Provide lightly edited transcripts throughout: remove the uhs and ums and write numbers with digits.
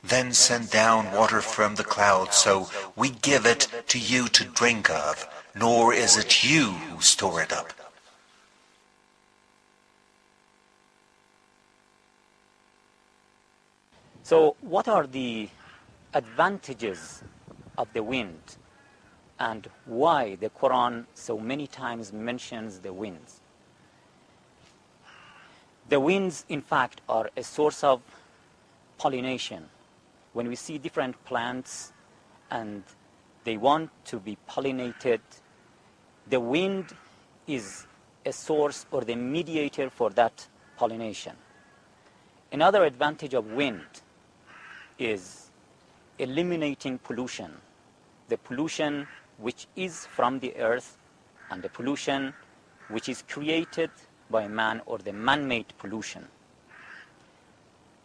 then send down water from the clouds, so we give it to you to drink of, nor is it you who store it up. So what are the advantages of the wind, and why the Quran so many times mentions the winds? The winds, in fact, are a source of pollination. When we see different plants and they want to be pollinated, the wind is a source or the mediator for that pollination. Another advantage of wind is eliminating pollution. The pollution which is from the earth and the pollution which is created by man, or the man-made pollution.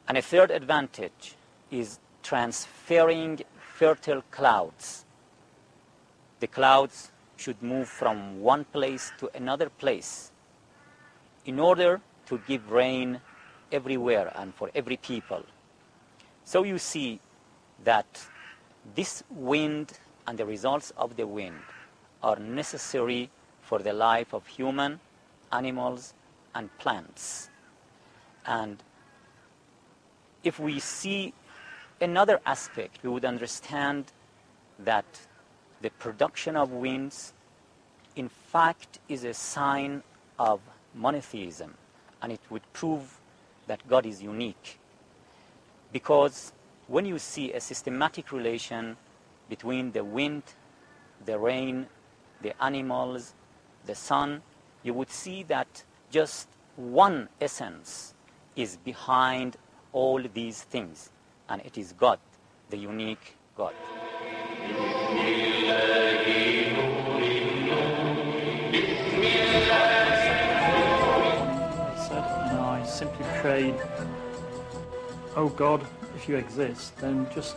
And a third advantage is transferring fertile clouds. The clouds should move from one place to another place in order to give rain everywhere and for every people. So you see that this wind and the results of the wind are necessary for the life of human, animals, and plants. And if we see another aspect, we would understand that the production of winds, in fact, is a sign of monotheism, and it would prove that God is unique. Because when you see a systematic relation between the wind, the rain, the animals, the sun, you would see that just one essence is behind all these things, and it is God, the unique God. I said, and I simply prayed, oh God, if you exist, then just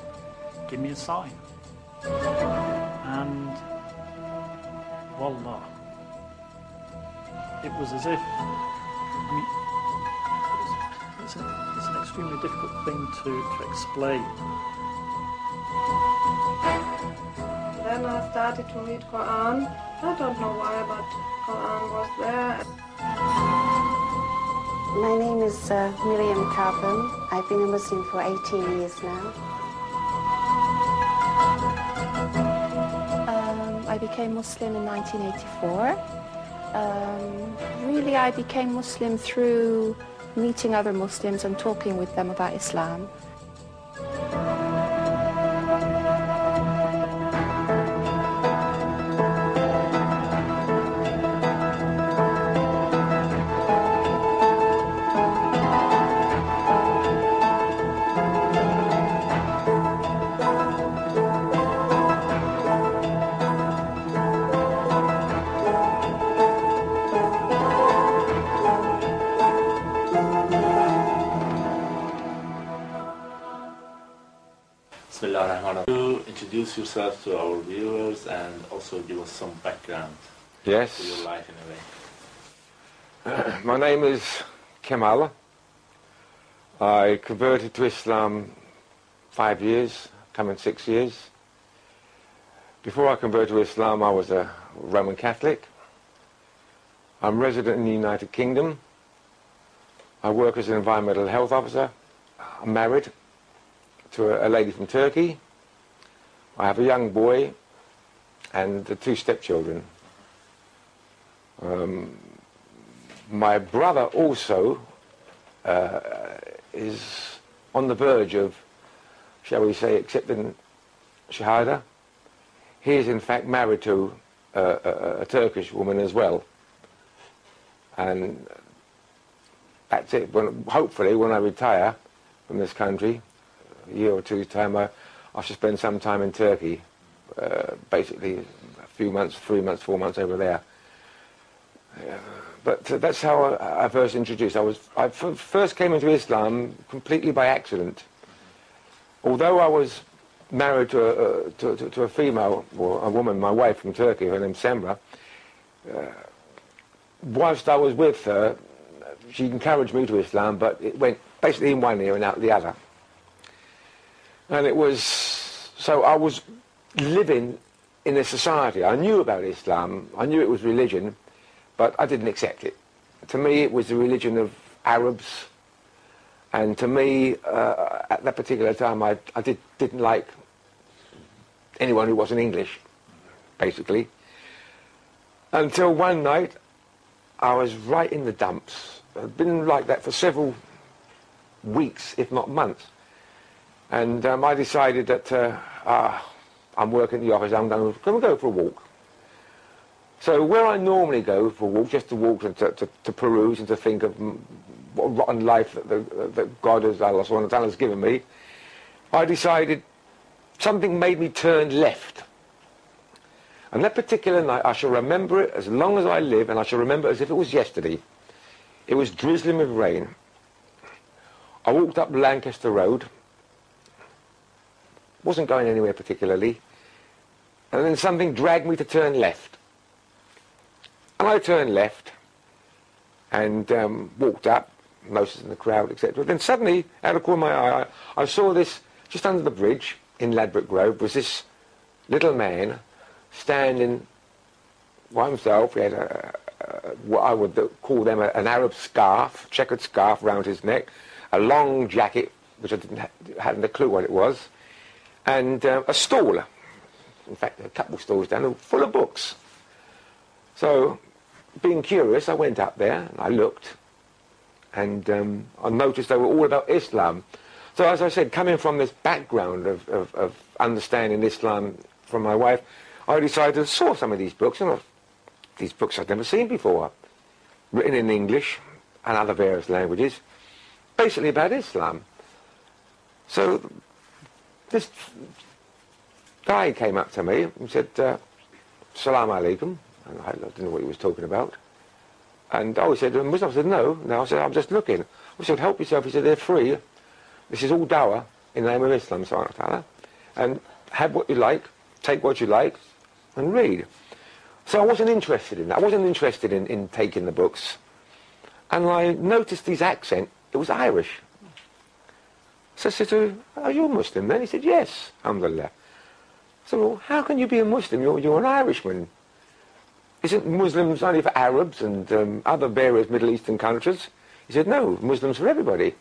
give me a sign. And voila. It was as if, it's an extremely difficult thing to explain. Then I started to read Quran. I don't know why, but Quran was there. My name is Miriam Kappen. I've been a Muslim for 18 years now. I became Muslim in 1984. Really, I became Muslim through meeting other Muslims and talking with them about Islam. Introduce yourself to our viewers and also give us some background to your life in a way. My name is Kemal. I converted to Islam 5 years, coming 6 years. Before I converted to Islam, I was a Roman Catholic. I'm resident in the United Kingdom. I work as an environmental health officer. I'm married to a lady from Turkey. I have a young boy and 2 stepchildren. My brother also is on the verge of, shall we say, accepting Shahada. He is in fact married to a Turkish woman as well. And that's it. Hopefully when I retire from this country, a year or two's time, I should spend some time in Turkey, basically a few months, 3 months, 4 months over there. But that's how I first introduced. I first came into Islam completely by accident. Although I was married to a female, or a woman, my wife from Turkey, her name's Semra, whilst I was with her, she encouraged me to Islam, but it went basically in one ear and out the other. And it was, so I was living in a society. I knew about Islam, I knew it was religion, but I didn't accept it. To me, it was the religion of Arabs, and to me, at that particular time, I didn't like anyone who wasn't English, basically. Until one night, I was right in the dumps. I'd been like that for several weeks, if not months. And I decided that I'm working in the office, I'm going to go for a walk. So where I normally go for a walk, just to walk and to peruse and to think of what rotten life that God, as Allah subhanahu wa ta'ala, has given me, I decided something made me turn left. And that particular night, I shall remember it as long as I live, and I shall remember it as if it was yesterday. It was drizzling with rain. I walked up Lancaster Road, wasn't going anywhere particularly, and then something dragged me to turn left. And I turned left and walked up, noticing the crowd, etc. Then suddenly, out of the corner of my eye, I saw this, just under the bridge in Ladbroke Grove, was this little man standing by himself. He had what I would call them an Arab scarf, checkered scarf round his neck, a long jacket, which I hadn't a clue what it was, and a stall, in fact a couple of stalls down, full of books. So, being curious, I went up there and I looked, and I noticed they were all about Islam. So as I said, coming from this background of understanding Islam from my wife, I decided to source some of these books, and these books I'd never seen before, written in English and other various languages, basically about Islam. So this guy came up to me and said, Salam alaikum, and I didn't know what he was talking about. And I said, Muslim? I said, no. I said, I'm just looking. I said, help yourself. He said, they're free. This is all dawah in the name of Islam, subhanahu wa ta'ala. And have what you like, take what you like, and read. So I wasn't interested in that. I wasn't interested in taking the books. And I noticed his accent. It was Irish. So I said to him, are you a Muslim then? He said, yes, alhamdulillah. I said, well, how can you be a Muslim? You're an Irishman. Isn't Muslims only for Arabs and other various Middle Eastern countries? He said, no, Muslims for everybody.